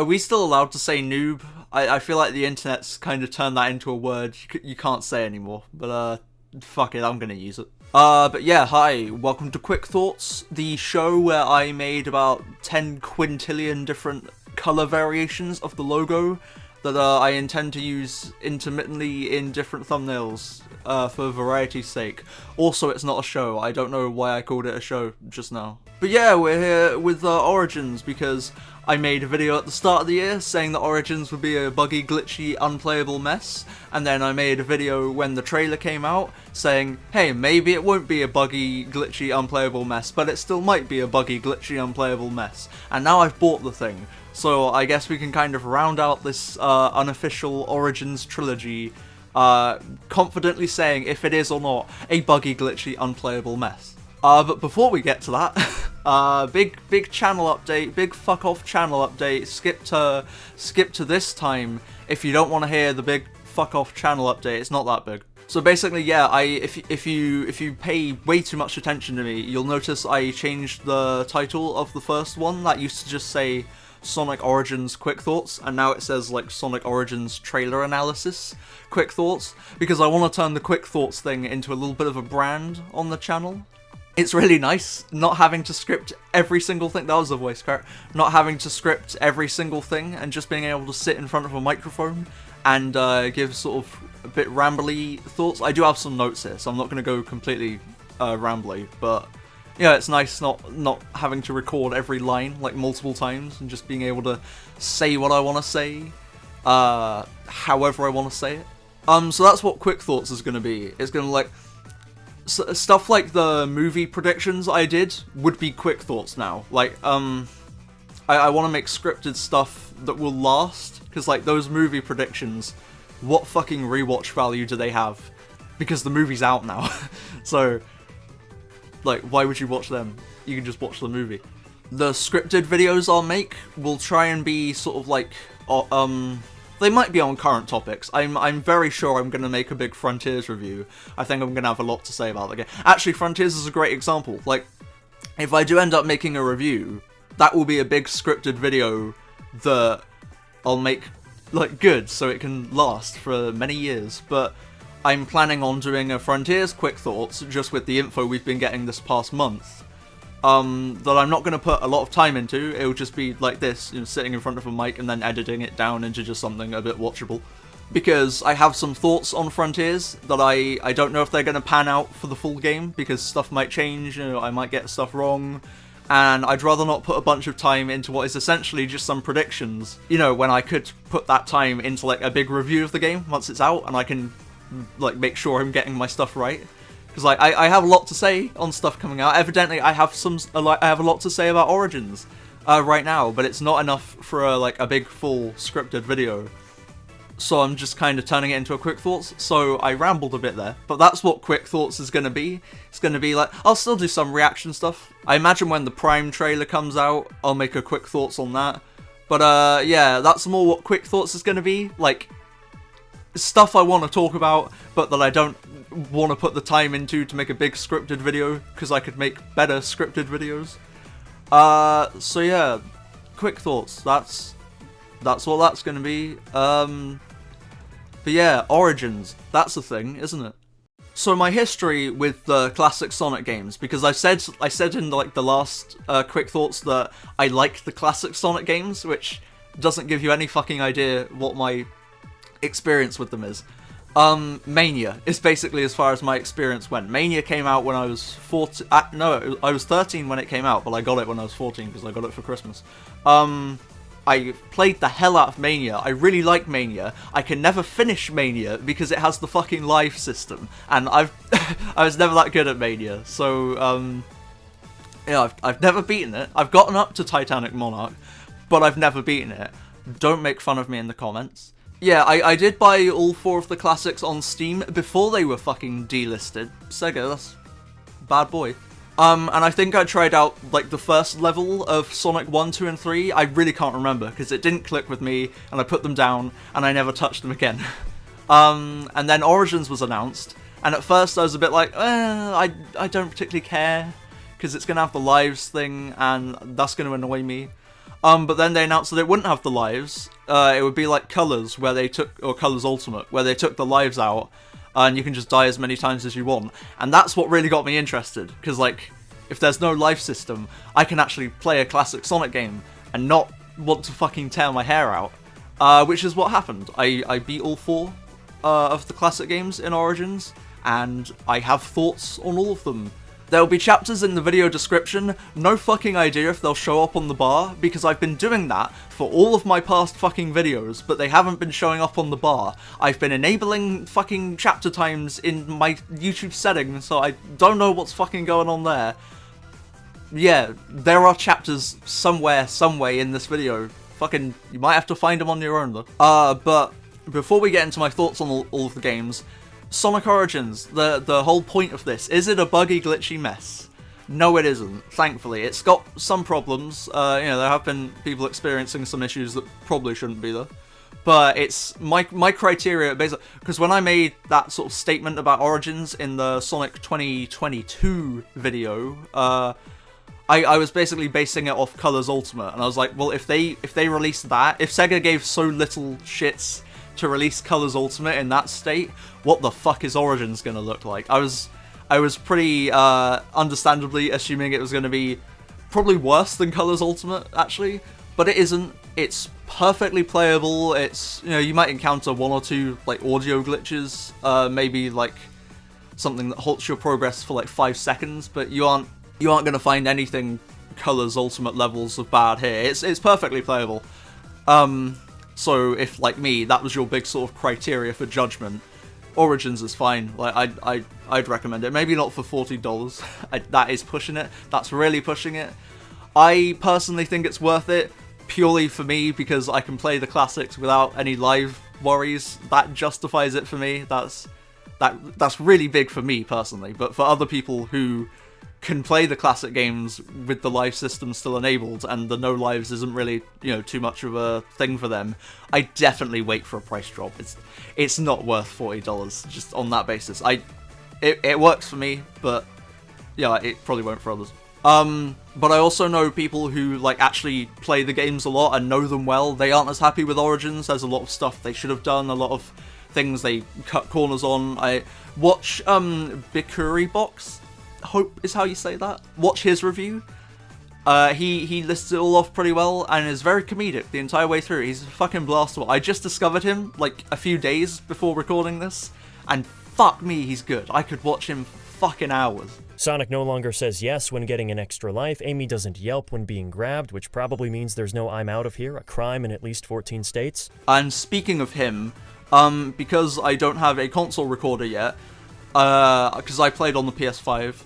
Are we still allowed to say noob? I feel like the internet's kind of turned that into a word you can't say anymore. But fuck it, I'm gonna use it. But yeah, hi, welcome to Quick Thoughts, the show where I made about 10 quintillion different color variations of the logo that I intend to use intermittently in different thumbnails for variety's sake. Also, it's not a show. I don't know why I called it a show just now. But yeah, we're here with Origins because I made a video at the start of the year saying that Origins would be a buggy, glitchy, unplayable mess, and then I made a video when the trailer came out saying, hey, maybe it won't be a buggy, glitchy, unplayable mess, but it still might be a buggy, glitchy, unplayable mess. And now I've bought the thing, so I guess we can kind of round out this unofficial Origins trilogy, confidently saying if it is or not a buggy, glitchy, unplayable mess. But before we get to that, big channel update, big fuck off channel update. Skip to this time if you don't want to hear the big fuck off channel update. It's not that big. So basically, yeah, if you pay way too much attention to me, you'll notice I changed the title of the first one. That used to just say Sonic Origins Quick Thoughts, and now it says like Sonic Origins Trailer Analysis Quick Thoughts, because I want to turn the Quick Thoughts thing into a little bit of a brand on the channel. It's really nice not having to script every single thing. That was a voice crack. Not having to script every single thing and just being able to sit in front of a microphone and give sort of a bit rambly thoughts. I do have some notes here, so I'm not going to go completely rambly, but yeah, it's nice not having to record every line like multiple times and just being able to say what I want to say, however I want to say it. So that's what Quick Thoughts is going to be. It's going to like stuff like the movie predictions I did would be Quick Thoughts now. Like, I want to make scripted stuff that will last, because like those movie predictions, what fucking rewatch value do they have? Because the movie's out now. So, like, why would you watch them? You can just watch the movie. The scripted videos I'll make will try and be sort of like, they might be on current topics. I'm very sure I'm going to make a big Frontiers review. I think I'm going to have a lot to say about the game. Actually, Frontiers is a great example. Like, if I do end up making a review, that will be a big scripted video that I'll make, like, good, so it can last for many years. But I'm planning on doing a Frontiers Quick Thoughts, just with the info we've been getting this past month. That I'm not going to put a lot of time into. It'll just be like this, you know, sitting in front of a mic and then editing it down into just something a bit watchable. Because I have some thoughts on Frontiers that I don't know if they're going to pan out for the full game, because stuff might change, you know, I might get stuff wrong, and I'd rather not put a bunch of time into what is essentially just some predictions, you know, when I could put that time into like a big review of the game once it's out, and I can like make sure I'm getting my stuff right. Because like I have a lot to say on stuff coming out. Evidently, I have a lot to say about Origins right now, but it's not enough for a big full scripted video. So I'm just kind of turning it into a Quick Thoughts. So I rambled a bit there, but that's what Quick Thoughts is going to be. It's going to be like, I'll still do some reaction stuff. I imagine when the Prime trailer comes out, I'll make a Quick Thoughts on that. But yeah, that's more what Quick Thoughts is going to be. Like, stuff I want to talk about, but that I don't want to put the time into to make a big scripted video, because I could make better scripted videos. So yeah, Quick Thoughts, that's what that's gonna be. But yeah, Origins, that's a thing, isn't it? So my history with the classic Sonic games, because I said in like the last Quick Thoughts that I like the classic Sonic games, which doesn't give you any fucking idea what my experience with them is. Mania is basically as far as my experience went. Mania came out when I was 14. No, I was 13 when it came out, but I got it when I was 14 because I got it for Christmas. I played the hell out of Mania. I really like Mania. I can never finish Mania because it has the fucking live system, and I was never that good at Mania. So yeah, I've never beaten it. I've gotten up to Titanic Monarch, but I've never beaten it. Don't make fun of me in the comments. Yeah, I did buy all 4 of the classics on Steam before they were fucking delisted. Sega, that's bad boy. And I think I tried out, like, the first level of Sonic 1, 2, and 3. I really can't remember, because it didn't click with me, and I put them down, and I never touched them again. And then Origins was announced, and at first I was a bit like, I don't particularly care, because it's going to have the lives thing, and that's going to annoy me. But then they announced that it wouldn't have the lives. It would be like Colors, or Colors Ultimate, where they took the lives out, and you can just die as many times as you want. And that's what really got me interested, because like, if there's no life system, I can actually play a classic Sonic game and not want to fucking tear my hair out. Which is what happened. I beat all 4 of the classic games in Origins, and I have thoughts on all of them. There will be chapters in the video description. No fucking idea if they'll show up on the bar, because I've been doing that for all of my past fucking videos, but they haven't been showing up on the bar. I've been enabling fucking chapter times in my YouTube settings, so I don't know what's fucking going on there. Yeah, there are chapters somewhere, some way in this video. Fucking, you might have to find them on your own though. But before we get into my thoughts on all of the games, Sonic Origins, the whole point of this, is it a buggy, glitchy mess? No, it isn't, thankfully. It's got some problems. You know, there have been people experiencing some issues that probably shouldn't be there. But it's my criteria, basically, because when I made that sort of statement about Origins in the Sonic 2022 video, I was basically basing it off Colors Ultimate, and I was like, well, if they released that, if Sega gave so little shits to release Colors Ultimate in that state, what the fuck is Origins gonna look like? I was pretty understandably assuming it was gonna be probably worse than Colors Ultimate, actually, but it isn't. It's perfectly playable. It's, you know, you might encounter 1 or 2 like audio glitches, maybe like something that halts your progress for like 5 seconds, but you aren't gonna find anything Colors Ultimate levels of bad here. It's perfectly playable. So if, like me, that was your big sort of criteria for judgment, Origins is fine. Like, I'd recommend it. Maybe not for $40. That is pushing it. That's really pushing it. I personally think it's worth it, purely for me, because I can play the classics without any live worries. That justifies it for me. That's really big for me, personally. But for other people who can play the classic games with the live system still enabled, and the no lives isn't really, you know, too much of a thing for them, I definitely wait for a price drop. It's not worth $40 just on that basis. It works for me, but yeah, it probably won't for others. But I also know people who like actually play the games a lot and know them well. They aren't as happy with Origins. There's a lot of stuff they should have done, a lot of things they cut corners on. I watch Bikuri Box, hope is how you say that. Watch his review. He lists it all off pretty well and is very comedic the entire way through. He's fucking blastable. I just discovered him like a few days before recording this, and fuck me, he's good. I could watch him fucking hours. Sonic no longer says yes when getting an extra life. Amy doesn't yelp when being grabbed, which probably means there's no I'm out of here, a crime in at least 14 states. And speaking of him, because I don't have a console recorder yet, because I played on the PS5,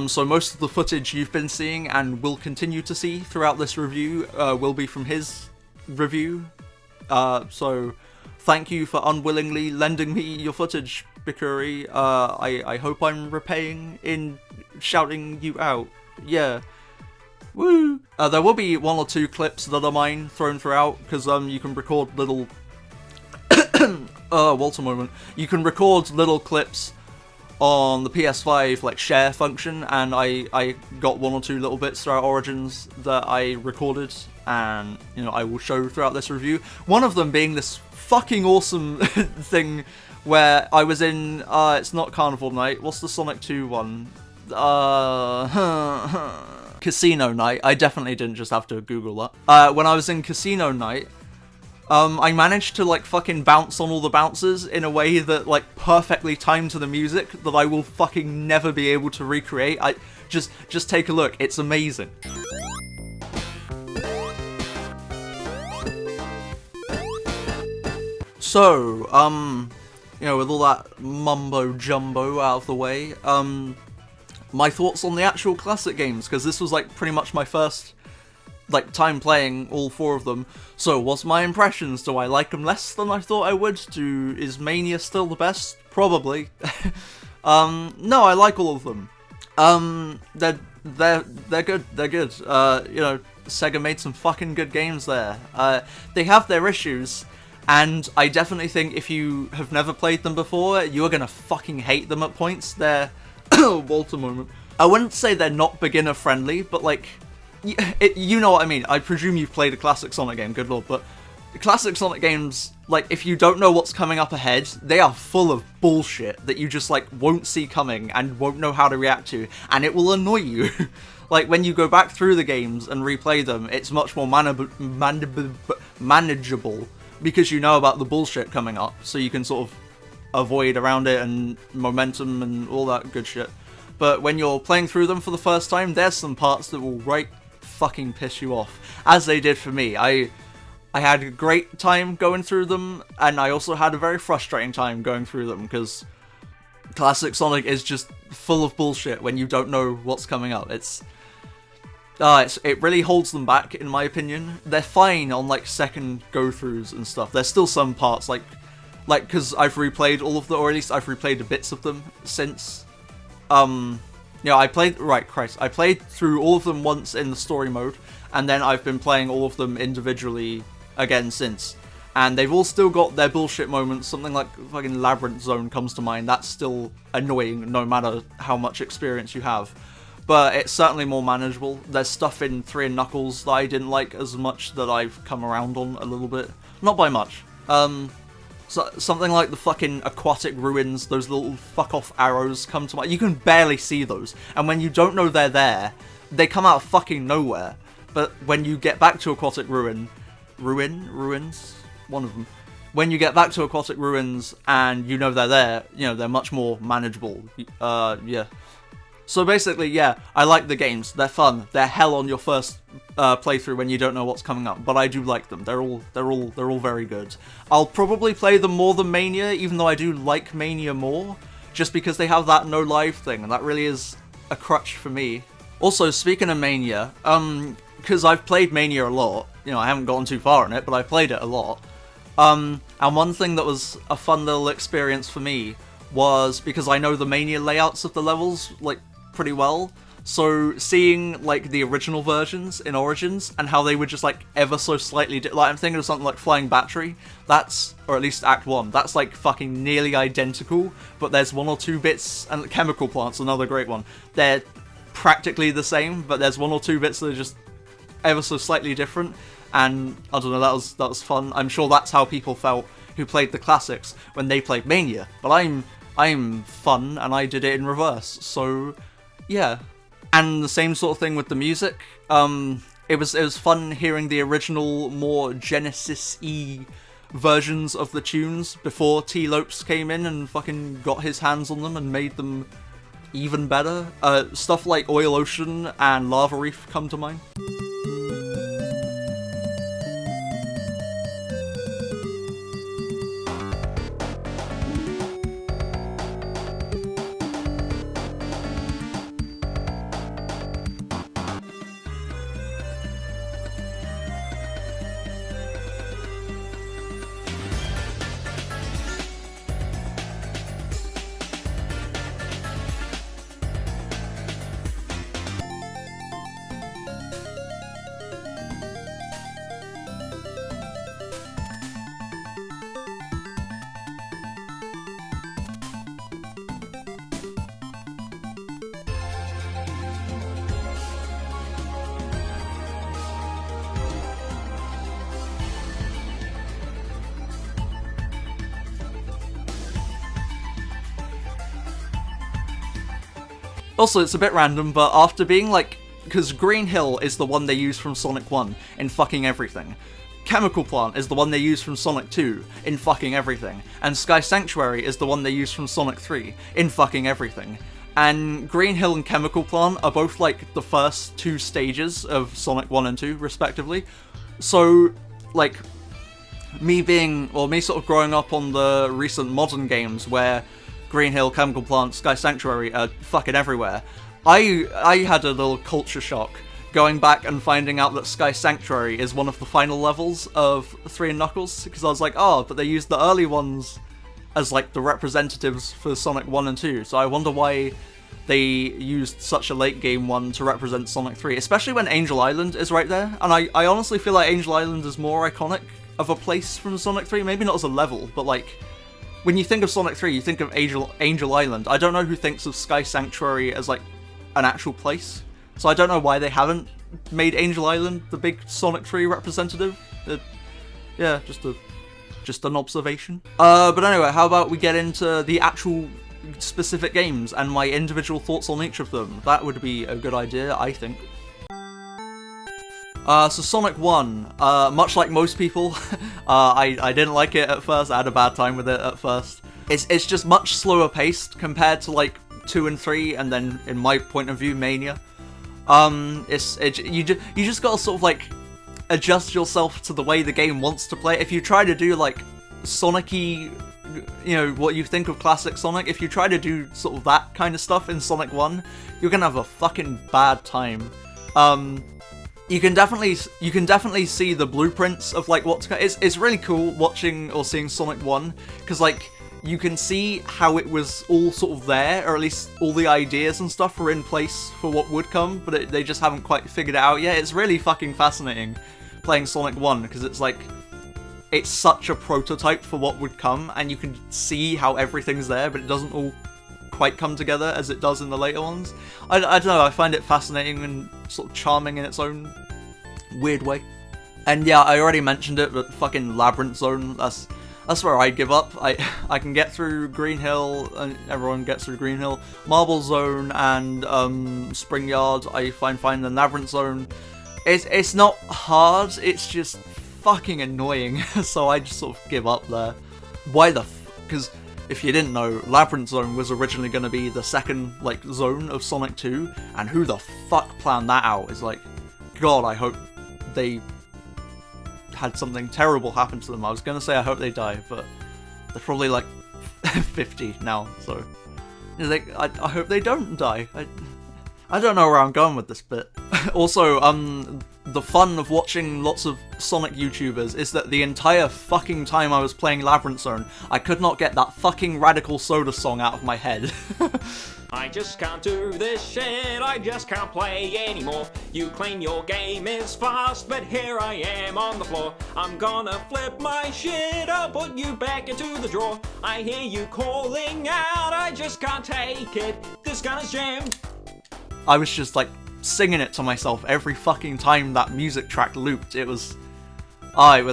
so most of the footage you've been seeing and will continue to see throughout this review will be from his review. So thank you for unwillingly lending me your footage, Bikuri. I hope I'm repaying in shouting you out. Yeah. Woo! There will be 1 or 2 clips that are mine thrown throughout, because you can record little... Walter moment. You can record little clips on the PS5 like share function, and I got 1 or 2 little bits throughout Origins that I recorded, and you know, I will show throughout this review. One of them being this fucking awesome thing where I was in it's not Carnival Night, what's the Sonic 2 one? Casino Night. I definitely didn't just have to Google that. When I was in Casino Night, I managed to like fucking bounce on all the bouncers in a way that like perfectly timed to the music that I will fucking never be able to recreate. Just take a look, it's amazing. So, you know, with all that mumbo jumbo out of the way, my thoughts on the actual classic games, because this was like pretty much my first like time playing all 4 of them. So what's my impressions? Do I like them less than I thought I would? Is Mania still the best? Probably. No, I like all of them. They're good. They're good. You know, Sega made some fucking good games there. They have their issues, and I definitely think if you have never played them before, you're gonna fucking hate them at points. They're Walter moment. I wouldn't say they're not beginner friendly, but like, you know what I mean. I presume you've played a classic Sonic game, good lord, but classic Sonic games, like, if you don't know what's coming up ahead, they are full of bullshit that you just, like, won't see coming and won't know how to react to, and it will annoy you. Like, when you go back through the games and replay them, it's much more manageable, because you know about the bullshit coming up, so you can sort of avoid around it and momentum and all that good shit. But when you're playing through them for the first time, there's some parts that will right fucking piss you off, as they did for me. I had a great time going through them, and I also had a very frustrating time going through them, because classic Sonic is just full of bullshit when you don't know what's coming up. It really holds them back, in my opinion. They're fine on, like, second go-throughs and stuff. There's still some parts, like, because I've replayed all of them, or at least I've replayed bits of them since. I played through all of them once in the story mode, and then I've been playing all of them individually again since. And they've all still got their bullshit moments. Something like fucking Labyrinth Zone comes to mind. That's still annoying, no matter how much experience you have. But it's certainly more manageable. There's stuff in 3 and Knuckles that I didn't like as much that I've come around on a little bit. Not by much. So, something like the fucking aquatic ruins, those little fuck-off arrows come to mind. You can barely see those. And when you don't know they're there, they come out of fucking nowhere. But when you get back to aquatic ruins? One of them. When you get back to aquatic ruins and you know they're there, you know, they're much more manageable. Yeah. So basically, yeah, I like the games. They're fun. They're hell on your first playthrough when you don't know what's coming up, but I do like them. They're all very good. I'll probably play them more than Mania, even though I do like Mania more, just because they have that no live thing, and that really is a crutch for me. Also, speaking of Mania, because I've played Mania a lot, you know, I haven't gotten too far in it, but I played it a lot. And one thing that was a fun little experience for me was, because I know the Mania layouts of the levels, like, pretty well, so seeing, like, the original versions in Origins and how they were just, like, ever so slightly like, I'm thinking of something like Flying Battery, that's, or at least Act 1, that's, like, fucking nearly identical, but there's 1 or 2 bits, and Chemical Plant's another great one, they're practically the same, but there's 1 or 2 bits that are just ever so slightly different, and, I don't know, that was fun. I'm sure that's how people felt who played the classics when they played Mania, but I'm fun, and I did it in reverse, so yeah. And the same sort of thing with the music. It was fun hearing the original, more Genesis-y versions of the tunes before T. Lopes came in and fucking got his hands on them and made them even better. Stuff like Oil Ocean and Lava Reef come to mind. Also, it's a bit random, but after being like, because Green Hill is the one they use from Sonic 1 in fucking everything. Chemical Plant is the one they use from Sonic 2 in fucking everything. And Sky Sanctuary is the one they use from Sonic 3 in fucking everything. And Green Hill and Chemical Plant are both like the first 2 stages of Sonic 1 and 2, respectively. So, like, me sort of growing up on the recent modern games where Green Hill, Chemical Plant, Sky Sanctuary are fucking everywhere, I had a little culture shock going back and finding out that Sky Sanctuary is one of the final levels of 3 and Knuckles, because I was like, oh, but they used the early ones as like the representatives for Sonic 1 and 2, so I wonder why they used such a late game one to represent Sonic 3, especially when Angel Island is right there, and I honestly feel like Angel Island is more iconic of a place from Sonic 3, maybe not as a level, but like, when you think of Sonic 3, you think of Angel Island. I don't know who thinks of Sky Sanctuary as, like, an actual place. So I don't know why they haven't made Angel Island the big Sonic 3 representative. Yeah, just an observation. But anyway, how about we get into the actual specific games and my individual thoughts on each of them? That would be a good idea, I think. So Sonic 1, much like most people, I didn't like it at first. I had a bad time with it at first. It's just much slower paced compared to like 2 and 3, and then in my point of view, Mania. You just gotta sort of like adjust yourself to the way the game wants to play. If you try to do like Sonic-y, you know, what you think of classic Sonic, if you try to do sort of that kind of stuff in Sonic 1, you're gonna have a fucking bad time. You can definitely see the blueprints of like what to. It's really cool watching or seeing Sonic 1, because like you can see how it was all sort of there, or at least all the ideas and stuff were in place for what would come, but they just haven't quite figured it out yet. It's really fucking fascinating playing Sonic 1, because it's like, it's such a prototype for what would come, and you can see how everything's there, but it doesn't all quite come together as it does in the later ones. I don't know, I find it fascinating and sort of charming in its own weird way. And yeah, I already mentioned it, but fucking Labyrinth Zone, that's where I give up. I can get through Green Hill, and everyone gets through Green Hill. Marble Zone and Spring Yard I find fine. The Labyrinth Zone, it's not hard, it's just fucking annoying, so I just sort of give up there. Why the because if you didn't know, Labyrinth Zone was originally going to be the second, like, zone of Sonic 2, and who the fuck planned that out? It's like, God, I hope they had something terrible happen to them. I was going to say I hope they die, but they're probably, like, 50 now, so I hope they don't die. I don't know where I'm going with this bit. Also, the fun of watching lots of Sonic YouTubers is that the entire fucking time I was playing Labyrinth Zone, I could not get that fucking Radical Soda song out of my head. I just can't do this shit, I just can't play anymore. You claim your game is fast, but here I am on the floor. I'm gonna flip my shit, I'll put you back into the drawer. I hear you calling out, I just can't take it, this gun is jammed. I was just like singing it to myself every fucking time that music track looped. It was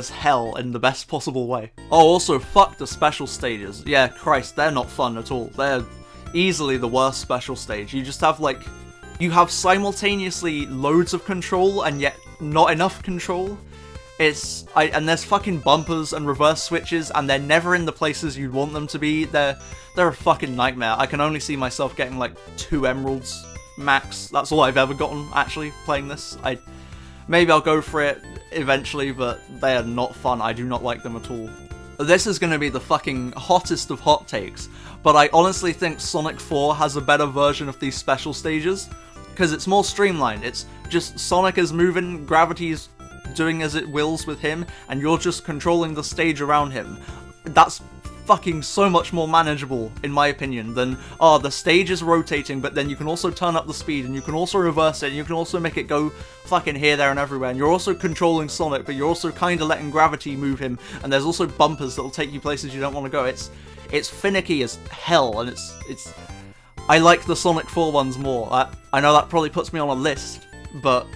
hell in the best possible way. Oh, also, fuck the special stages. Yeah, Christ, they're not fun at all. They're easily the worst special stage. You just have like, you have simultaneously loads of control and yet not enough control. And there's fucking bumpers and reverse switches, and they're never in the places you'd want them to be. They're a fucking nightmare. I can only see myself getting like 2 emeralds max. That's all I've ever gotten, actually, playing this. Maybe I'll go for it eventually, but they are not fun. I do not like them at all. This is going to be the fucking hottest of hot takes, but I honestly think Sonic 4 has a better version of these special stages, because it's more streamlined. It's just Sonic is moving, gravity's doing as it wills with him, and you're just controlling the stage around him. That's fucking so much more manageable, in my opinion, than, oh, the stage is rotating, but then you can also turn up the speed, and you can also reverse it, and you can also make it go fucking here, there, and everywhere, and you're also controlling Sonic, but you're also kind of letting gravity move him, and there's also bumpers that'll take you places you don't want to go. It's finicky as hell, and it's I like the Sonic 4 ones more. I know that probably puts me on a list, but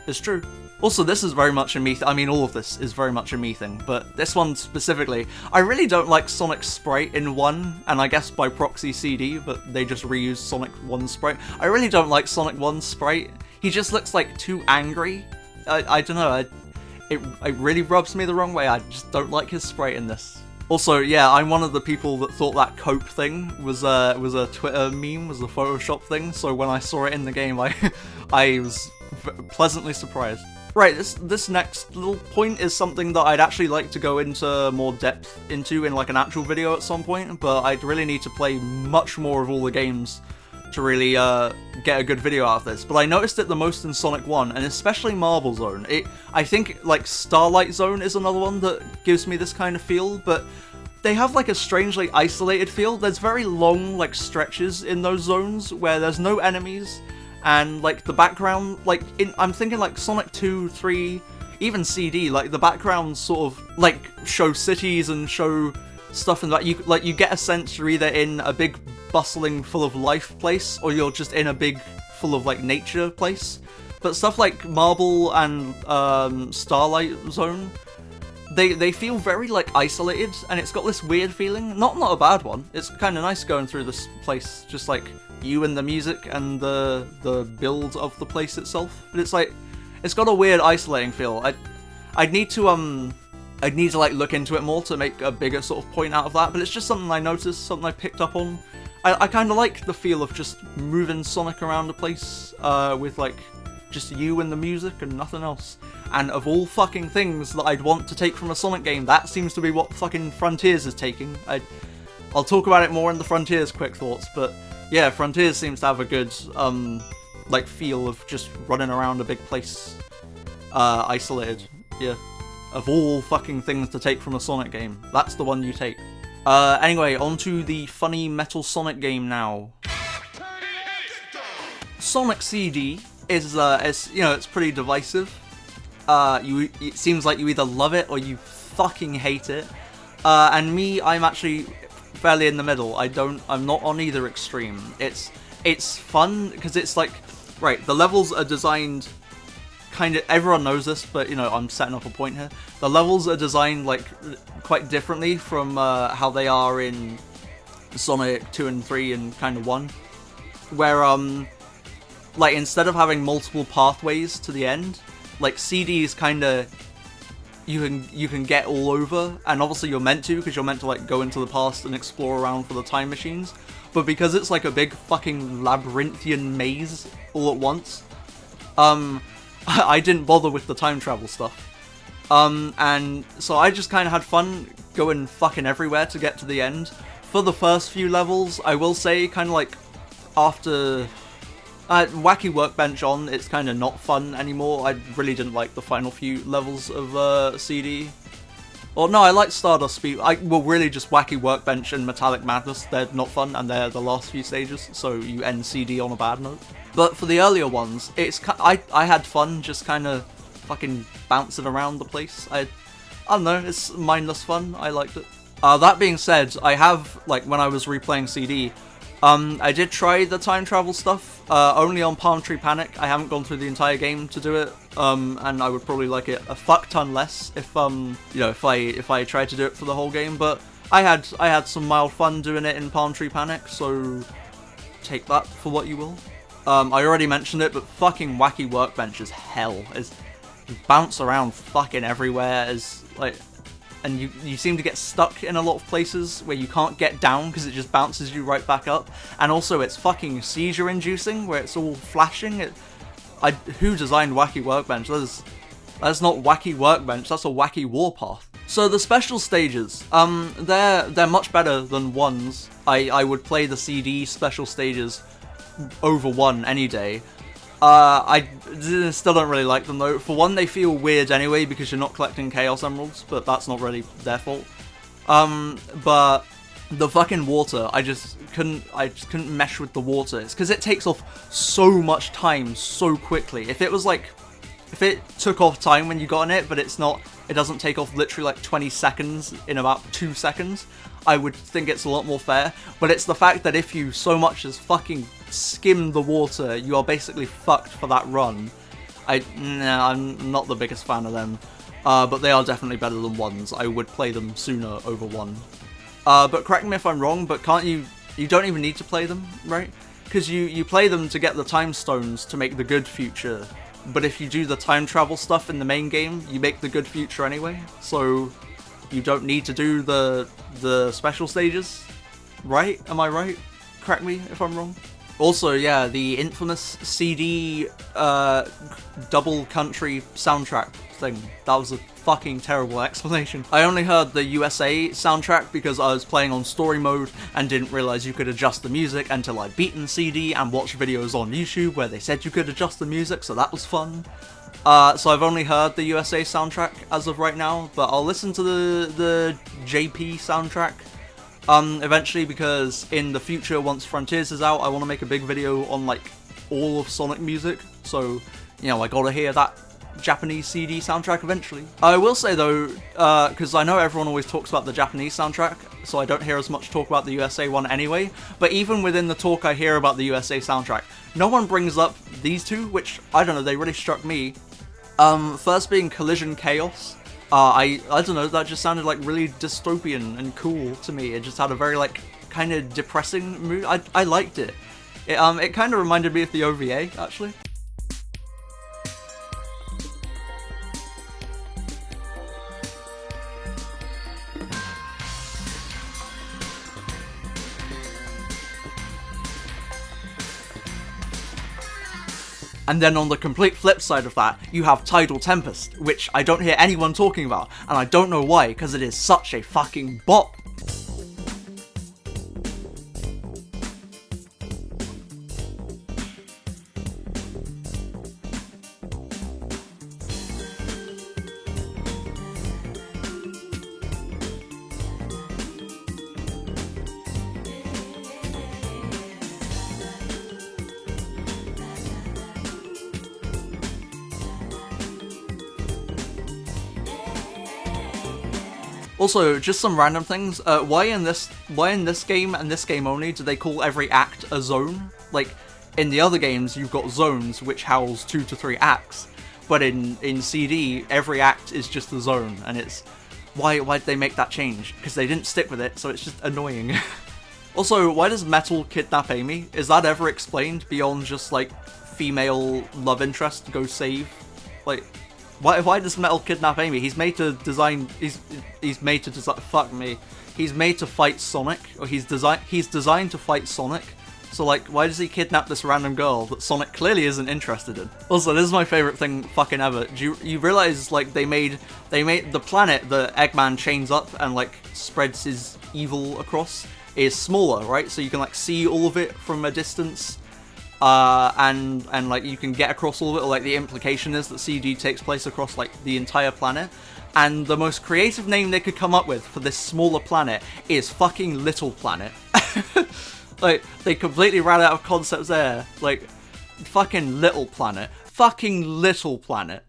it's true. Also, this is very much a me thing. I mean, all of this is very much a me thing, but this one specifically, I really don't like Sonic's sprite in 1, and I guess by proxy CD, but they just reused Sonic 1's sprite. I really don't like Sonic 1's sprite. He just looks like too angry. I don't know, it really rubs me the wrong way. I just don't like his sprite in this. Also, yeah, I'm one of the people that thought that cope thing was a Twitter meme, was a Photoshop thing, so when I saw it in the game, I was pleasantly surprised. Right, this next little point is something that I'd actually like to go into more depth into in like an actual video at some point, but I'd really need to play much more of all the games to really get a good video out of this. But I noticed it the most in Sonic 1, and especially Marble Zone. I think like Starlight Zone is another one that gives me this kind of feel, but they have like a strangely isolated feel. There's very long like stretches in those zones where there's no enemies, and like the background, like I'm thinking like Sonic 2, 3, even CD, like the backgrounds sort of like show cities and show stuff in that you get a sense you're either in a big bustling full of life place, or you're just in a big full of like nature place. But stuff like Marble and Starlight Zone, they feel very like isolated, and it's got this weird feeling. Not a bad one. It's kind of nice going through this place, just like you and the music and the build of the place itself. But it's like it's got a weird isolating feel. I'd need to like look into it more to make a bigger sort of point out of that. But it's just something I noticed, something I picked up on. I kind of like the feel of just moving Sonic around the place with like just you and the music and nothing else. And of all fucking things that I'd want to take from a Sonic game, that seems to be what fucking Frontiers is taking. I'll talk about it more in the Frontiers quick thoughts, but yeah, Frontiers seems to have a good like feel of just running around a big place isolated. Yeah. Of all fucking things to take from a Sonic game, that's the one you take. Anyway, on to the funny Metal Sonic game now. Sonic CD is you know, it's pretty divisive. It seems like you either love it or you fucking hate it. And me, I'm actually fairly in the middle. I'm not on either extreme. It's fun because it's like, right, the levels are designed kind of, everyone knows this, but you know, I'm setting up a point here. The levels are designed like quite differently from how they are in Sonic 2 and 3 and kind of 1, where like instead of having multiple pathways to the end, like CDs kind of you can get all over, and obviously you're meant to, because you're meant to like go into the past and explore around for the time machines, but because it's like a big fucking labyrinthian maze all at once, I didn't bother with the time travel stuff. And so I just kind of had fun going fucking everywhere to get to the end. For the first few levels, I will say, kind of like after Wacky Workbench on, it's kind of not fun anymore. I really didn't like the final few levels of CD. Or no, I like Stardust Speed. Well, really just Wacky Workbench and Metallic Madness. They're not fun, and they're the last few stages, so you end CD on a bad note. But for the earlier ones, I had fun just kind of fucking bouncing around the place. I don't know, it's mindless fun. I liked it. That being said, I have, like, when I was replaying CD, I did try the time travel stuff, only on Palm Tree Panic. I haven't gone through the entire game to do it, and I would probably like it a fuck ton less if, you know, if I tried to do it for the whole game. But I had some mild fun doing it in Palm Tree Panic, so take that for what you will. I already mentioned it, but fucking Wacky Workbench is hell. You bounce around fucking everywhere, and you seem to get stuck in a lot of places where you can't get down because it just bounces you right back up. And also it's fucking seizure inducing where it's all flashing. Who designed Wacky Workbench? That's not Wacky Workbench, that's a Wacky Warpath. So the special stages, they're much better than ones. I would play the CD special stages over one any day. I still don't really like them though. For one, they feel weird anyway because you're not collecting Chaos Emeralds, but that's not really their fault. But the fucking water, I just couldn't mesh with the water. It's because it takes off so much time so quickly. If it took off time when you got in it, but it doesn't take off literally like 20 seconds in about 2 seconds, I would think it's a lot more fair. But it's the fact that if you so much as fucking skim the water, you are basically fucked for that run. I'm not the biggest fan of them, but they are definitely better than ones. I would play them sooner over one. But correct me if I'm wrong, but can't you don't even need to play them, right? Because you play them to get the time stones to make the good future. But if you do the time travel stuff in the main game, you make the good future anyway. So you don't need to do the special stages, right? Am I right? Correct me if I'm wrong. Also, yeah, the infamous CD double country soundtrack thing. That was a fucking terrible explanation. I only heard the USA soundtrack because I was playing on story mode and didn't realize you could adjust the music until I'd beaten CD and watched videos on YouTube where they said you could adjust the music, so that was fun. So I've only heard the USA soundtrack as of right now, but I'll listen to the JP soundtrack eventually, because in the future, once Frontiers is out, I want to make a big video on like all of Sonic music, so you know, I gotta hear that Japanese CD soundtrack eventually. I will say though, because I know everyone always talks about the Japanese soundtrack, so I don't hear as much talk about the USA one anyway, but even within the talk I hear about the USA soundtrack, no one brings up these two, which, I don't know, they really struck me. First being Collision Chaos. I don't know, that just sounded like really dystopian and cool to me. It just had a very like kind of depressing mood. I liked it. It kind of reminded me of the OVA actually. And then on the complete flip side of that, you have Tidal Tempest, which I don't hear anyone talking about, and I don't know why, because it is such a fucking bop. Also, just some random things. Why in this game and this game only do they call every act a zone? Like, in the other games, you've got zones which house 2 to 3 acts, but in CD, every act is just a zone, and it's why'd they make that change? Because they didn't stick with it, so it's just annoying. Also, why does Metal kidnap Amy? Is that ever explained beyond just like female love interest to go save? Like, why does Metal kidnap Amy? He's made to design. He's made to design. Fuck me. He's made to fight Sonic, or he's designed to fight Sonic. So like, why does he kidnap this random girl that Sonic clearly isn't interested in? Also, this is my favorite thing fucking ever. Do you realize like they made the planet that Eggman chains up and like spreads his evil across is smaller, right? So you can like see all of it from a distance. And like you can get across all of it, or like the implication is that CD takes place across like the entire planet, and the most creative name they could come up with for this smaller planet is fucking Little Planet. Like, they completely ran out of concepts there. Like, fucking Little Planet. Fucking Little Planet.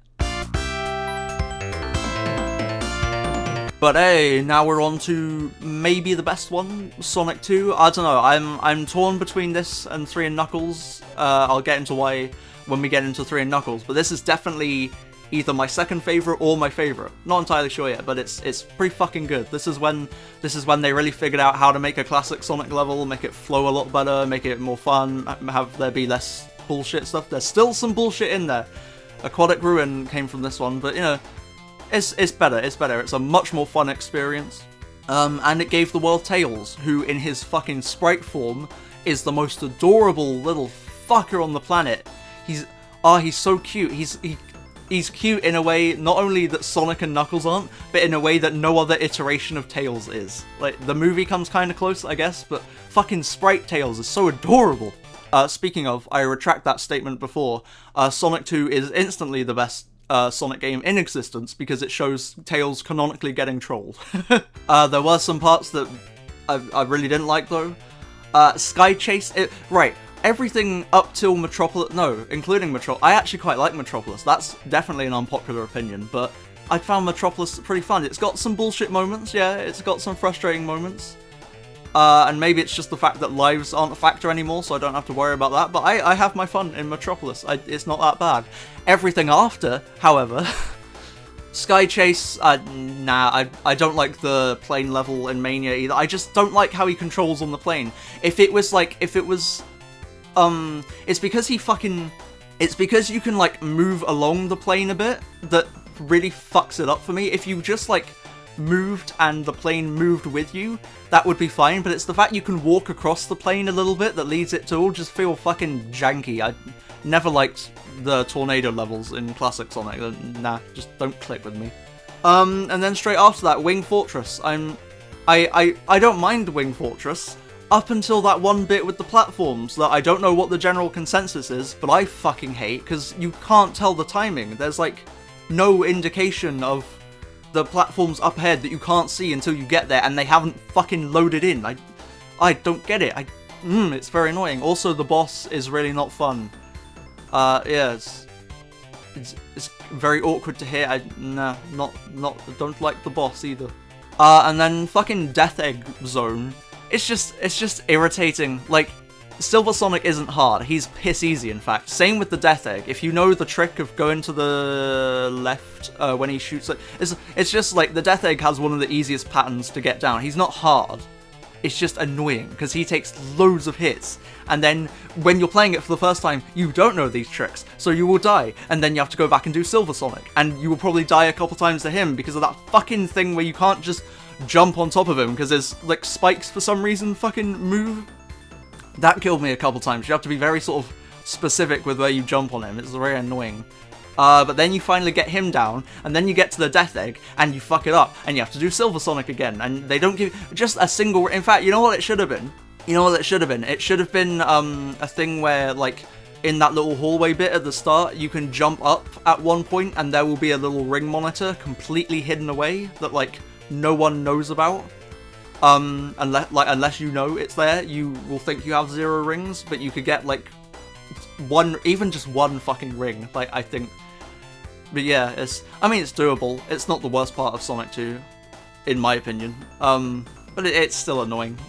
But hey, now we're on to maybe the best one, Sonic 2. I don't know, I'm torn between this and 3 and Knuckles. I'll get into why when we get into 3 and Knuckles, but this is definitely either my second favourite or my favourite. Not entirely sure yet, but it's pretty fucking good. This is when they really figured out how to make a classic Sonic level, make it flow a lot better, make it more fun, have there be less bullshit stuff. There's still some bullshit in there. Aquatic Ruin came from this one, but you know, it's better, it's a much more fun experience. And it gave the world Tails, who in his fucking sprite form is the most adorable little fucker on the planet. He's so cute. He's cute in a way not only that Sonic and Knuckles aren't, but in a way that no other iteration of Tails is. Like, the movie comes kinda close, I guess, but fucking sprite Tails is so adorable. Speaking of, I retract that statement before, Sonic 2 is instantly the best Sonic game in existence because it shows Tails canonically getting trolled. There were some parts that I really didn't like though. Sky Chase, right, everything up till Metropolis, no, including Metropolis, I actually quite like Metropolis, that's definitely an unpopular opinion, but I found Metropolis pretty fun. It's got some bullshit moments, yeah, it's got some frustrating moments. And maybe it's just the fact that lives aren't a factor anymore, so I don't have to worry about that, but I have my fun in Metropolis. It's not that bad. Everything after, however, Sky Chase, nah, I don't like the plane level in Mania either. I just don't like how he controls on the plane. It's because it's because you can like move along the plane a bit that really fucks it up for me. If you just like moved and the plane moved with you, that would be fine, but it's the fact you can walk across the plane a little bit that leads it to all just feel fucking janky. I never liked the tornado levels in classic Sonic. Nah, just don't click with me. And then straight after that, Wing Fortress. I don't mind Wing Fortress up until that one bit with the platforms that I don't know what the general consensus is, but I fucking hate, because you can't tell the timing. There's like no indication of the platforms up ahead that you can't see until you get there, and they haven't fucking loaded in. I don't get it. It's very annoying. Also, the boss is really not fun. Yeah, very awkward to hit. Don't like the boss either. And then fucking Death Egg Zone. It's just irritating. Like, Silver Sonic isn't hard. He's piss easy, in fact. Same with the Death Egg. If you know the trick of going to the left when he shoots it, it's just like the Death Egg has one of the easiest patterns to get down. He's not hard. It's just annoying because he takes loads of hits, and then when you're playing it for the first time, you don't know these tricks, so you will die, and then you have to go back and do Silver Sonic, and you will probably die a couple times to him because of that fucking thing where you can't just jump on top of him because there's like spikes for some reason fucking move. That killed me a couple times. You have to be very sort of specific with where you jump on him. It's very annoying. But then you finally get him down, and then you get to the Death Egg, and you fuck it up, and you have to do Silver Sonic again, and they don't give just a single... In fact, you know what it should have been? You know what it should have been? It should have been a thing where, like, in that little hallway bit at the start, you can jump up at one point, and there will be a little ring monitor completely hidden away that, like, no one knows about. Unless you know it's there, you will think you have 0 rings, but you could get, like, even just one fucking ring, like, I think. But yeah, it's doable. It's not the worst part of Sonic 2, in my opinion. But it's still annoying.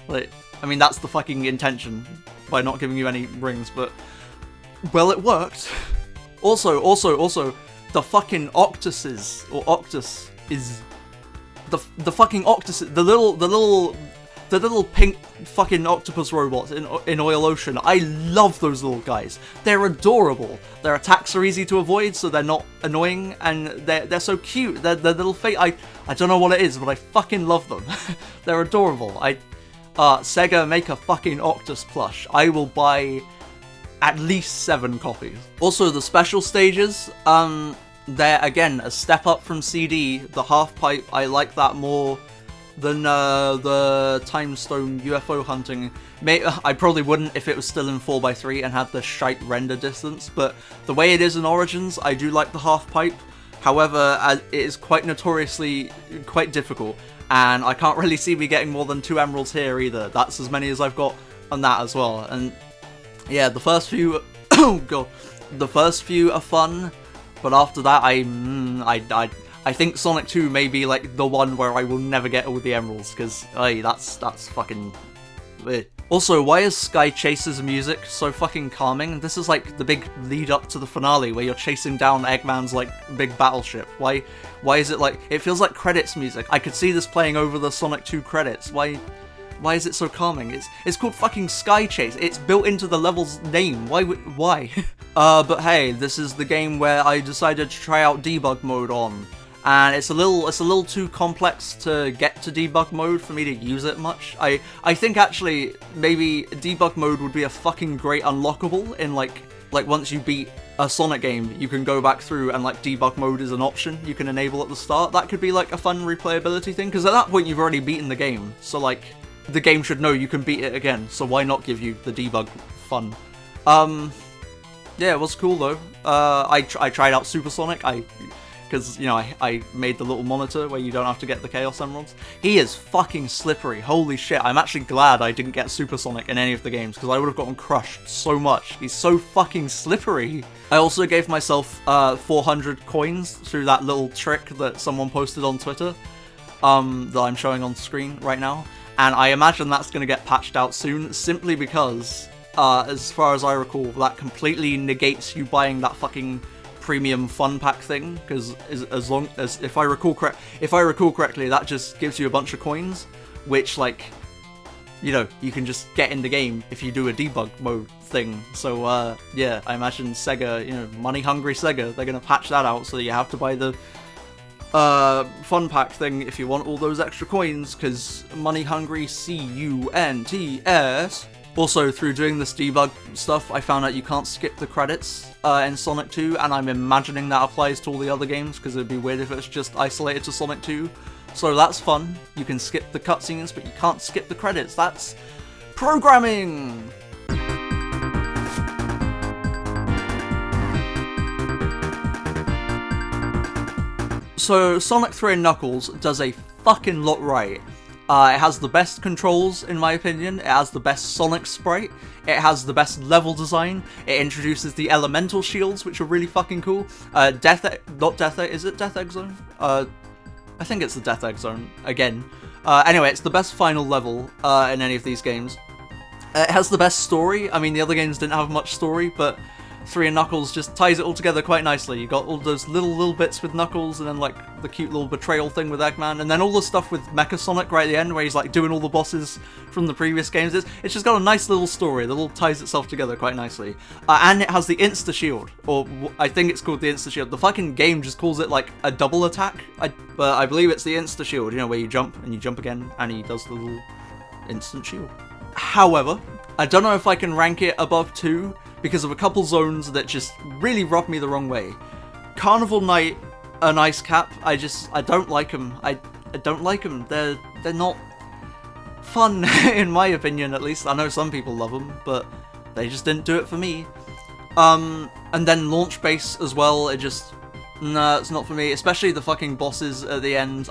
Like, I mean, that's the fucking intention by not giving you any rings, but, well, it worked. Also, the fucking Octuses, or Octus is, the fucking Octus, the little pink fucking octopus robots in Oil Ocean. I love those little guys. They're adorable. Their attacks are easy to avoid, so they're not annoying, and they're so cute. Their little face. I don't know what it is, but I fucking love them. They're adorable. Sega, make a fucking Octus plush. I will buy at least 7 copies. Also, the special stages, they're again a step up from CD. The half pipe, I like that more than the Time Stone UFO hunting. I probably wouldn't if it was still in 4x3 and had the shite render distance, but the way it is in Origins, I do like the half pipe. However, it is quite notoriously quite difficult, and I can't really see me getting more than 2 emeralds here either. That's as many as I've got on that as well. And yeah, the first few, oh god, the first few are fun, but after that, I think Sonic 2 may be like the one where I will never get all the emeralds, because that's fucking weird. Also, why is Sky Chaser's music so fucking calming? This is like the big lead up to the finale where you're chasing down Eggman's like big battleship. Why is it like, it feels like credits music? I could see this playing over the Sonic 2 credits. Why is it so calming? It's called fucking Sky Chase. It's built into the level's name. Why? But hey, this is the game where I decided to try out debug mode on. And it's a little too complex to get to debug mode for me to use it much. I think actually maybe debug mode would be a fucking great unlockable in like once you beat a Sonic game, you can go back through and like debug mode is an option you can enable at the start. That could be like a fun replayability thing, because at that point you've already beaten the game, so like the game should know you can beat it again, so why not give you the debug fun? Yeah, it was cool though. I tried out Super Sonic, because, you know, I made the little monitor where you don't have to get the Chaos Emeralds. He is fucking slippery, holy shit. I'm actually glad I didn't get Super Sonic in any of the games, because I would have gotten crushed so much. He's so fucking slippery. I also gave myself 400 coins through that little trick that someone posted on Twitter, that I'm showing on screen right now. And I imagine that's going to get patched out soon, simply because, as far as I recall, that completely negates you buying that fucking premium fun pack thing, because as long as if I recall correctly, that just gives you a bunch of coins, which, like, you know, you can just get in the game if you do a debug mode thing. So yeah, I imagine Sega, you know, money hungry Sega, they're gonna patch that out so you have to buy the fun pack thing if you want all those extra coins, because money hungry CUNTS. Also, through doing this debug stuff, I found out you can't skip the credits in Sonic 2, and I'm imagining that applies to all the other games, because it'd be weird if it's just isolated to Sonic 2. So that's fun. You can skip the cutscenes, but you can't skip the credits. That's programming! So, Sonic 3 and Knuckles does a fucking lot right. It has the best controls, in my opinion. It has the best Sonic sprite. It has the best level design. It introduces the elemental shields, which are really fucking cool. Not Death Egg, is it Death Egg Zone? I think it's the Death Egg Zone, again. Anyway, it's the best final level in any of these games. It has the best story. I mean, the other games didn't have much story, but 3 and Knuckles just ties it all together quite nicely. You got all those little bits with Knuckles, and then like the cute little betrayal thing with Eggman, and then all the stuff with Mecha Sonic right at the end, where he's like doing all the bosses from the previous games. It's just got a nice little story that all ties itself together quite nicely. And it has the Insta Shield, or I think it's called the Insta Shield. The fucking game just calls it like a double attack, but I believe it's the Insta Shield. You know, where you jump and you jump again, and he does the little instant shield. However, I don't know if I can rank it above 2. Because of a couple zones that just really rub me the wrong way. Carnival Night and Ice Cap, I don't like them. I don't like them. They're not fun, in my opinion, at least. I know some people love them, but they just didn't do it for me. And then Launch Base as well, nah, it's not for me. Especially the fucking bosses at the end.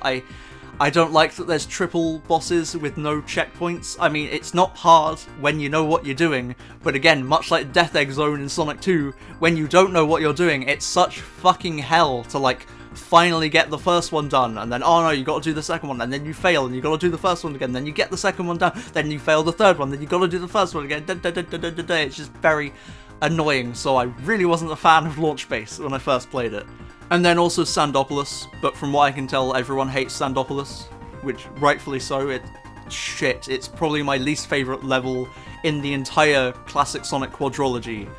I don't like that there's triple bosses with no checkpoints. I mean, it's not hard when you know what you're doing, but again, much like Death Egg Zone in Sonic 2, when you don't know what you're doing, it's such fucking hell to like finally get the first one done, and then, oh no, you gotta do the second one, and then you fail, and you gotta do the first one again, then you get the second one done, then you fail the third one, then you gotta do the first one again, It's just very annoying, so I really wasn't a fan of Launch Base when I first played it. And then also Sandopolis, but from what I can tell, everyone hates Sandopolis, which rightfully so. It's probably my least favourite level in the entire classic Sonic quadrilogy,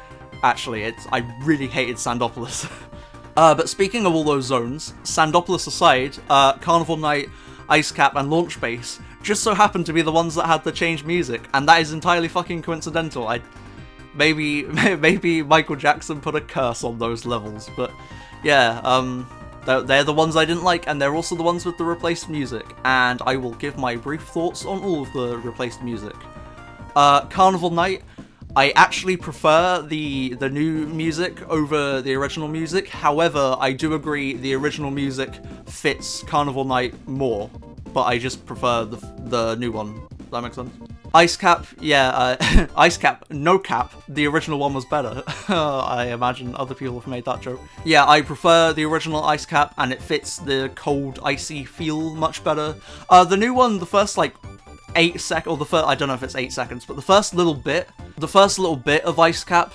actually. I really hated Sandopolis. But speaking of all those zones, Sandopolis aside, Carnival Night, Ice Cap, and Launch Base just so happened to be the ones that had the changed music, and that is entirely fucking coincidental. Maybe Michael Jackson put a curse on those levels, but yeah, they're the ones I didn't like, and they're also the ones with the replaced music, and I will give my brief thoughts on all of the replaced music. Carnival Night, I actually prefer the new music over the original music. However, I do agree the original music fits Carnival Night more, but I just prefer the new one. Does that make sense? Ice Cap, yeah, Ice Cap, no cap, the original one was better. I imagine other people have made that joke. Yeah, I prefer the original Ice Cap, and it fits the cold, icy feel much better. The new one, the first, like, 8 seconds, or I don't know if it's 8 seconds, but the first little bit of Ice Cap,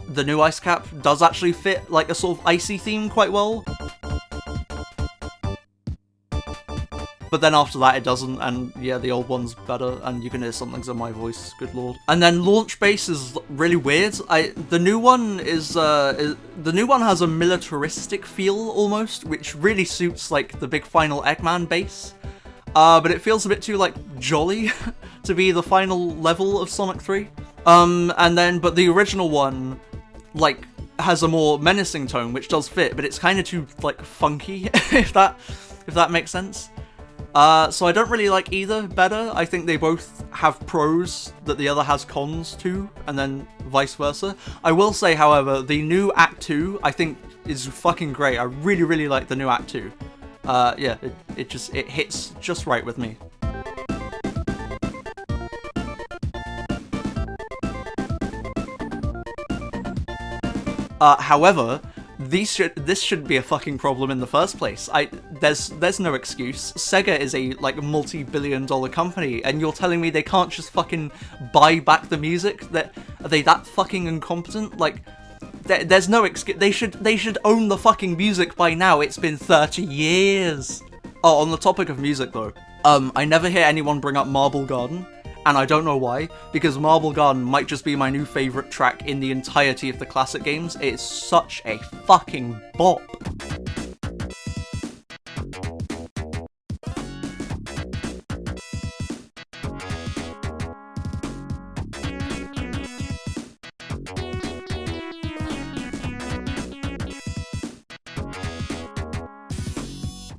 the new Ice Cap, does actually fit, like, a sort of icy theme quite well. But then after that it doesn't, and yeah, the old one's better, and you can hear something's in my voice, good lord. And then Launch Base is really weird. The new one has a militaristic feel almost, which really suits like the big final Eggman base. But it feels a bit too like jolly to be the final level of Sonic 3. But the original one like has a more menacing tone, which does fit, but it's kind of too like funky, if that makes sense. So I don't really like either better. I think they both have pros that the other has cons too, and then vice versa. I will say, however, the new Act 2 I think is fucking great. I really, really like the new Act 2. Yeah, it hits just right with me. However, this shouldn't be a fucking problem in the first place. There's no excuse. Sega is a like multi-billion-dollar company, and you're telling me they can't just fucking buy back the music? Are they that fucking incompetent? Like, there's no excuse. They should own the fucking music by now. It's been 30 years. Oh, on the topic of music though, I never hear anyone bring up Marble Garden. And I don't know why, because Marble Garden might just be my new favourite track in the entirety of the classic games. It's such a fucking bop.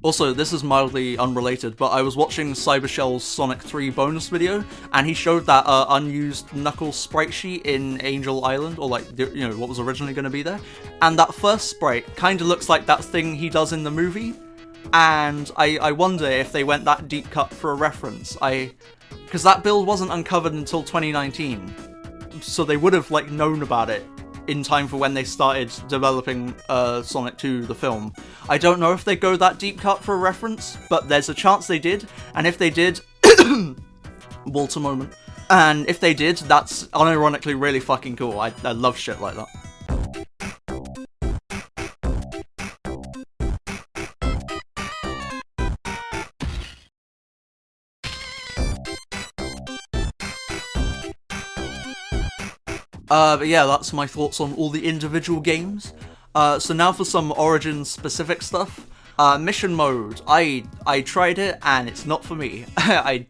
Also, this is mildly unrelated, but I was watching Cybershell's Sonic 3 bonus video, and he showed that unused Knuckles sprite sheet in Angel Island, or like, you know, what was originally going to be there. And that first sprite kind of looks like that thing he does in the movie, and I wonder if they went that deep cut for a reference. Because that build wasn't uncovered until 2019, so they would have like known about it in time for when they started developing Sonic 2, the film. I don't know if they go that deep cut for a reference, but there's a chance they did, and if they did, Walter moment. And if they did, that's unironically really fucking cool. I love shit like that. But yeah, that's my thoughts on all the individual games. So now for some Origins-specific stuff. Mission mode. I tried it, and it's not for me. I'd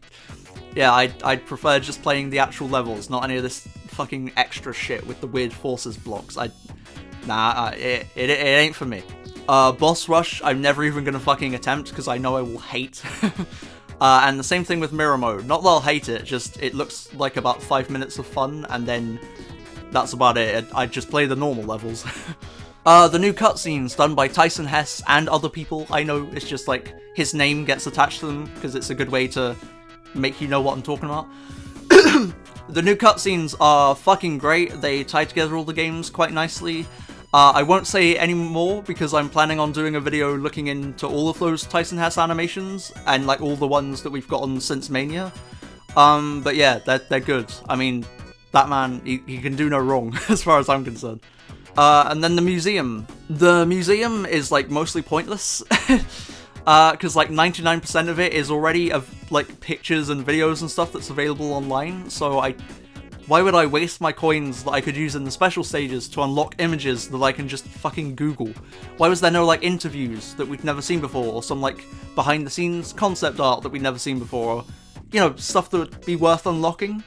prefer just playing the actual levels, not any of this fucking extra shit with the weird forces blocks. It ain't for me. Boss rush, I'm never even gonna fucking attempt, because I know I will hate. And the same thing with mirror mode. Not that I'll hate it, just it looks like about 5 minutes of fun, and then that's about it. I just play the normal levels. The new cutscenes done by Tyson Hess and other people. I know it's just like his name gets attached to them because it's a good way to make you know what I'm talking about. The new cutscenes are fucking great. They tie together all the games quite nicely. I won't say any more because I'm planning on doing a video looking into all of those Tyson Hess animations and like all the ones that we've gotten since Mania. But yeah, they're good. I mean, that man, he can do no wrong as far as I'm concerned. And then the museum. The museum is like mostly pointless. Because like 99% of it is already of like pictures and videos and stuff that's available online, so why would I waste my coins that I could use in the special stages to unlock images that I can just fucking Google? Why was there no like interviews that we've never seen before, or some like behind the scenes concept art that we've never seen before, or, you know, stuff that would be worth unlocking?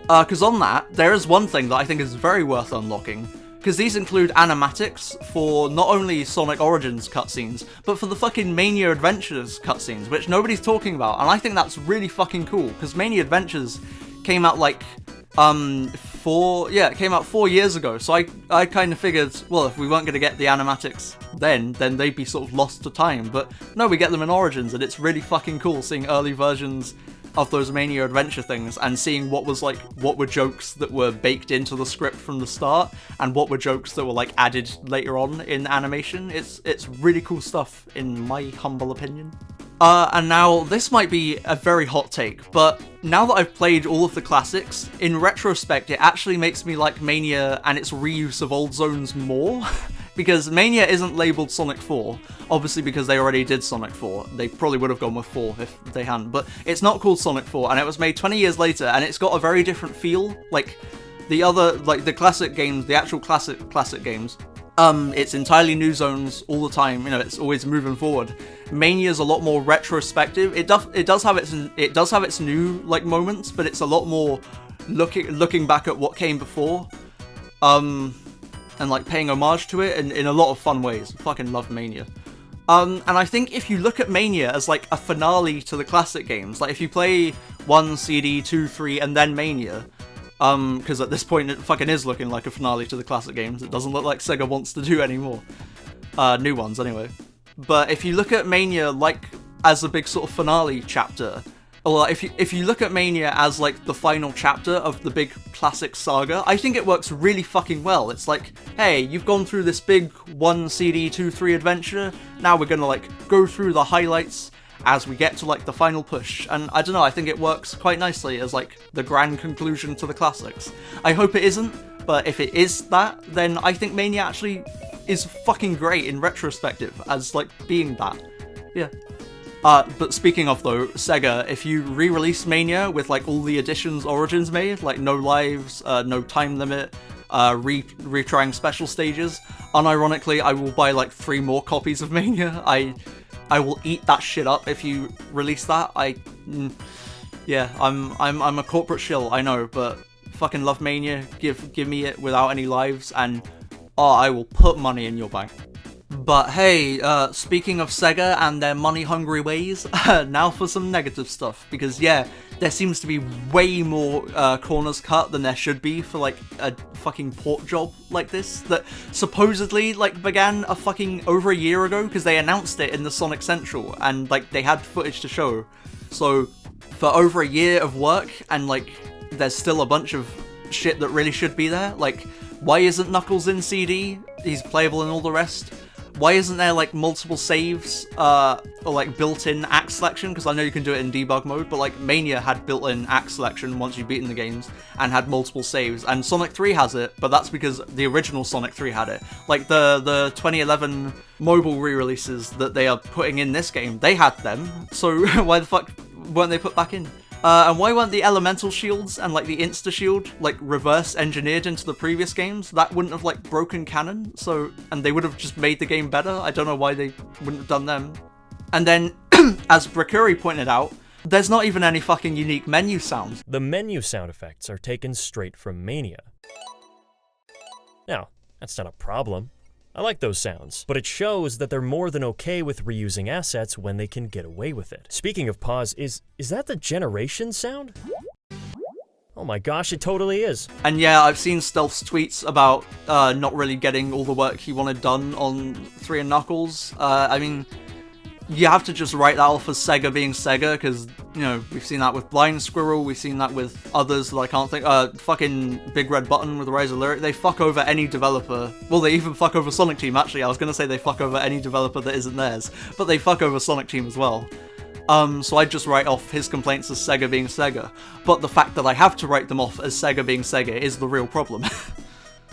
Because on that, there is one thing that I think is very worth unlocking. Because these include animatics for not only Sonic Origins cutscenes, but for the fucking Mania Adventures cutscenes, which nobody's talking about, and I think that's really fucking cool, because Mania Adventures came out like, it came out 4 years ago, so I kind of figured, well, if we weren't going to get the animatics then they'd be sort of lost to time, but no, we get them in Origins, and it's really fucking cool seeing early versions of those Mania Adventure things and seeing what were jokes that were baked into the script from the start and what were jokes that were like added later on in animation. It's really cool stuff in my humble opinion. And now this might be a very hot take, but now that I've played all of the classics, in retrospect it actually makes me like Mania and its reuse of old zones more. Because Mania isn't labelled Sonic 4, obviously because they already did Sonic 4. They probably would have gone with 4 if they hadn't, but it's not called Sonic 4, and it was made 20 years later, and it's got a very different feel. Like, the other, like, the classic games, the actual classic games, it's entirely new zones all the time, you know, it's always moving forward. Mania's a lot more retrospective. It does have its new, like, moments, but it's a lot more looking back at what came before. And like paying homage to it in a lot of fun ways. I fucking love Mania. And I think if you look at Mania as like a finale to the classic games, like if you play 1, CD, 2, 3, and then Mania, because at this point it fucking is looking like a finale to the classic games. It doesn't look like Sega wants to do anymore. New ones anyway. But if you look at Mania like as a big sort of finale chapter, or if you look at Mania as like the final chapter of the big classic saga, I think it works really fucking well. It's like, hey, you've gone through this big 1 CD 2 3 adventure, now we're gonna like go through the highlights as we get to like the final push, and I don't know, I think it works quite nicely as like the grand conclusion to the classics. I hope it isn't, but if it is that, then I think Mania actually is fucking great in retrospective as like being that. Yeah. But speaking of though, Sega, if you re-release Mania with like all the additions Origins made, like no lives, no time limit, retrying special stages, unironically, I will buy like 3 more copies of Mania. I will eat that shit up if you release that. Yeah, I'm a corporate shill, I know, but fucking love Mania. Give me it without any lives, and I will put money in your bank. But hey, speaking of Sega and their money-hungry ways, now for some negative stuff, because yeah, there seems to be way more corners cut than there should be for like a fucking port job like this, that supposedly like began a fucking over a year ago, because they announced it in the Sonic Central, and like they had footage to show. So for over a year of work, and like there's still a bunch of shit that really should be there. Like, why isn't Knuckles in CD? He's playable and all the rest. Why isn't there like multiple saves or like built-in act selection? Because I know you can do it in debug mode, but like Mania had built-in act selection once you've beaten the games and had multiple saves, and Sonic 3 has it, but that's because the original Sonic 3 had it. Like the 2011 mobile re-releases that they are putting in this game, they had them, so why the fuck weren't they put back in? And why weren't the elemental shields and like the insta shield like reverse engineered into the previous games? That wouldn't have like broken canon, so, and they would have just made the game better. I don't know why they wouldn't have done them. And then, as Brakuri pointed out, there's not even any fucking unique menu sounds. The menu sound effects are taken straight from Mania. Now, that's not a problem. I like those sounds, but it shows that they're more than okay with reusing assets when they can get away with it. Speaking of pause, is that the Generation sound? Oh my gosh, it totally is. And yeah, I've seen Stealth's tweets about not really getting all the work he wanted done on 3 and Knuckles. I mean, you have to just write that off as Sega being Sega, because, you know, we've seen that with Blind Squirrel, we've seen that with others that I can't think, fucking Big Red Button with Rise of Lyric. They fuck over any developer. Well, they even fuck over Sonic Team, actually. I was gonna say they fuck over any developer that isn't theirs, but they fuck over Sonic Team as well. So I'd just write off his complaints as Sega being Sega. But the fact that I have to write them off as Sega being Sega is the real problem.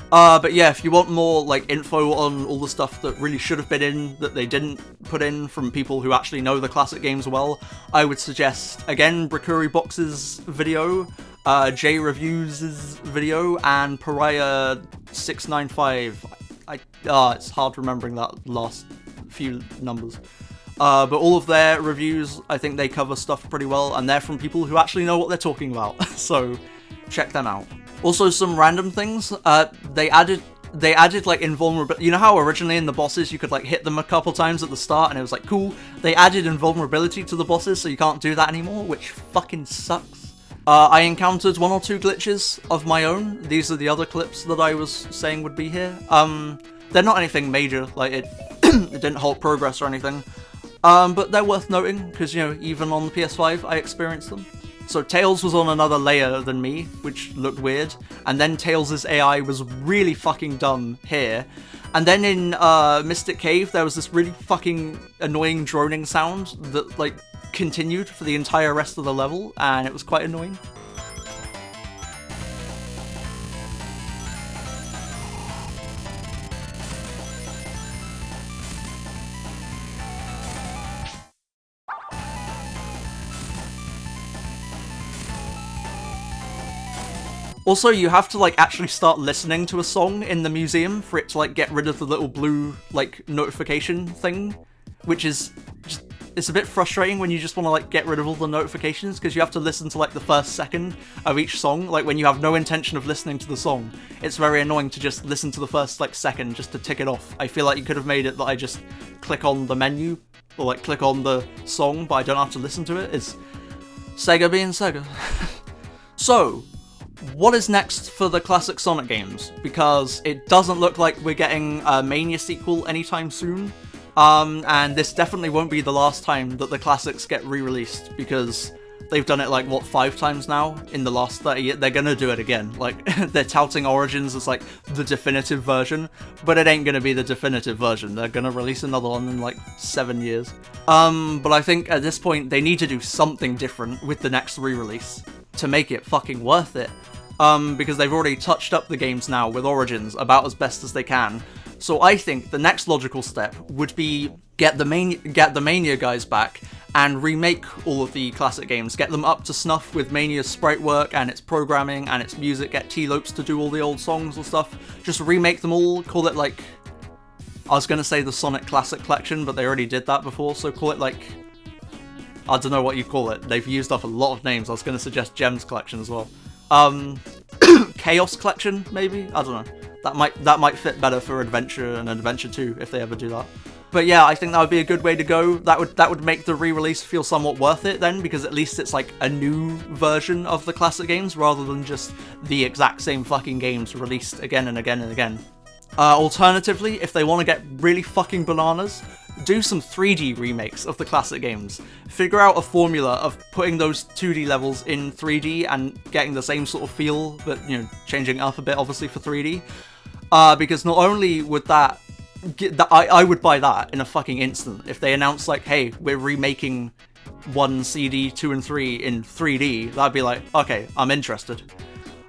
But yeah, if you want more like info on all the stuff that really should have been in that they didn't put in from people who actually know the classic games well, I would suggest, again, Brakuri Box's video, J Reviews' video, and Pariah695. It's hard remembering that last few numbers. But all of their reviews, I think they cover stuff pretty well, and they're from people who actually know what they're talking about, so check them out. Also, some random things, they added like invulnerability. You know how originally in the bosses you could like hit them a couple times at the start and it was like cool? They added invulnerability to the bosses, so you can't do that anymore, which fucking sucks. I encountered 1 or 2 glitches of my own. These are the other clips that I was saying would be here. They're not anything major, like it didn't halt progress or anything. But they're worth noting, because, you know, even on the PS5 I experienced them. So Tails was on another layer than me, which looked weird, and then Tails' AI was really fucking dumb here. And then in Mystic Cave there was this really fucking annoying droning sound that like continued for the entire rest of the level, and it was quite annoying. Also, you have to like actually start listening to a song in the museum for it to like get rid of the little blue like notification thing, which is just, it's a bit frustrating when you just want to like get rid of all the notifications, because you have to listen to like the first second of each song, like when you have no intention of listening to the song. It's very annoying to just listen to the first like second just to tick it off. I feel like you could have made it that I just click on the menu or like click on the song, but I don't have to listen to it. It's Sega being Sega. So, what is next for the classic Sonic games? Because it doesn't look like we're getting a Mania sequel anytime soon. And this definitely won't be the last time that the classics get re-released, because they've done it like, what, 5 times now in the last 30 years? They're gonna do it again. Like, they're touting Origins as like the definitive version, but it ain't gonna be the definitive version. They're gonna release another one in like 7 years. But I think at this point they need to do something different with the next re-release to make it fucking worth it. Because they've already touched up the games now with Origins about as best as they can. So I think the next logical step would be get the Mania guys back and remake all of the classic games, get them up to snuff with Mania's sprite work and its programming and its music, get T-Lopes to do all the old songs and stuff, just remake them all, call it like, I was gonna say the Sonic Classic Collection, but they already did that before, so call it like, I don't know what you call it, they've used up a lot of names. I was gonna suggest Gems Collection as well. Chaos Collection, maybe? I don't know. That might fit better for Adventure and Adventure 2 if they ever do that. But yeah, I think that would be a good way to go. That would make the re-release feel somewhat worth it then, because at least it's like a new version of the classic games rather than just the exact same fucking games released again and again and again. Alternatively, if they want to get really fucking bananas, do some 3D remakes of the classic games. Figure out a formula of putting those 2D levels in 3D and getting the same sort of feel, but, you know, changing it up a bit, obviously, for 3D. Because not only would that... I would buy that in a fucking instant. If they announced, like, hey, we're remaking 1, CD, 2, and 3 in 3D, that'd be like, okay, I'm interested.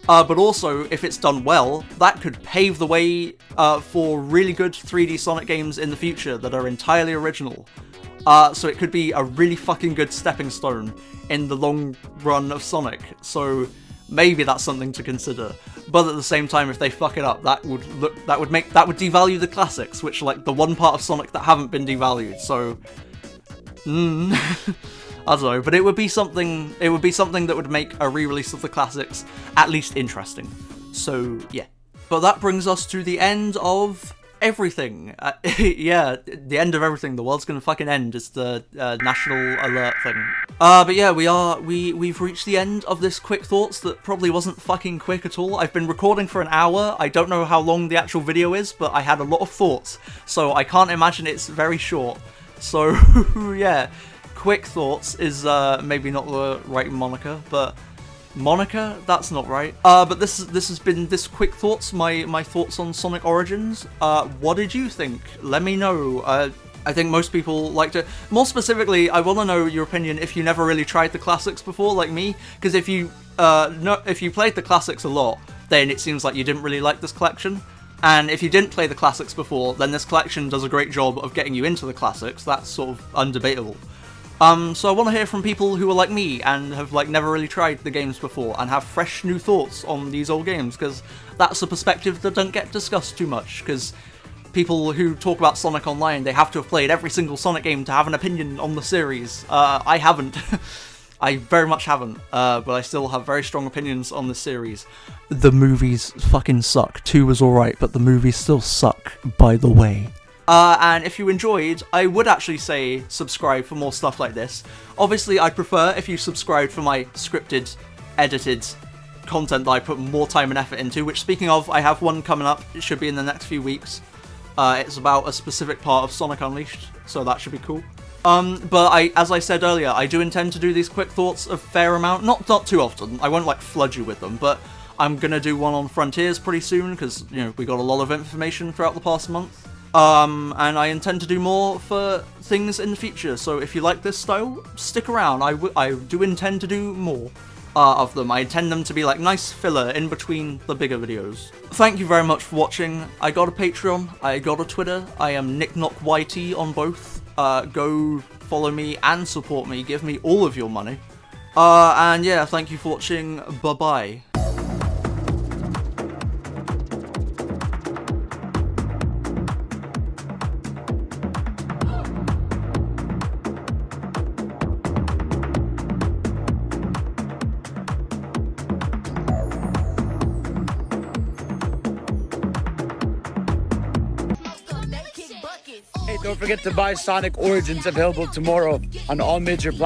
But also, if it's done well, that could pave the way for really good 3D Sonic games in the future that are entirely original. So it could be a really fucking good stepping stone in the long run of Sonic. So maybe that's something to consider. But at the same time, if they fuck it up, that would devalue the classics, which are like the one part of Sonic that haven't been devalued. So, I don't know, but it would be something. It would be something that would make a re-release of the classics at least interesting. So yeah. But that brings us to the end of everything. Yeah, the end of everything. The world's gonna fucking end. It's the national alert thing. But yeah, we've reached the end of this quick thoughts that probably wasn't fucking quick at all. I've been recording for an hour. I don't know how long the actual video is, but I had a lot of thoughts, so I can't imagine it's very short. So yeah, quick thoughts is maybe not the right moniker, but Monica? That's not right. But this has been this quick thoughts, my thoughts on Sonic Origins. What did you think? Let me know. I think most people like to... More specifically, I want to know your opinion if you never really tried the classics before, like me. Because if you played the classics a lot, then it seems like you didn't really like this collection. And if you didn't play the classics before, then this collection does a great job of getting you into the classics. That's sort of undebatable. So I want to hear from people who are like me and have like never really tried the games before and have fresh new thoughts on these old games, because that's a perspective that don't get discussed too much, because people who talk about Sonic Online, they have to have played every single Sonic game to have an opinion on the series. I haven't. I very much haven't, but I still have very strong opinions on the series. The movies fucking suck. 2 was alright, but the movies still suck, by the way. And if you enjoyed, I would actually say subscribe for more stuff like this. Obviously, I'd prefer if you subscribed for my scripted, edited content that I put more time and effort into, which, speaking of, I have one coming up. It should be in the next few weeks. It's about a specific part of Sonic Unleashed, so that should be cool. But as I said earlier, I do intend to do these quick thoughts a fair amount. Not too often. I won't, like, flood you with them, but I'm gonna do one on Frontiers pretty soon, because, you know, we got a lot of information throughout the past month. And I intend to do more for things in the future, so if you like this style, stick around. I do intend to do more of them. I intend them to be like nice filler in between the bigger videos. Thank you very much for watching. I got a Patreon, I got a Twitter, I am NickKnockYT on both. Go follow me and support me, give me all of your money. And yeah, thank you for watching, bye bye. Hey, don't forget to buy Sonic Origins, available tomorrow on all major platforms.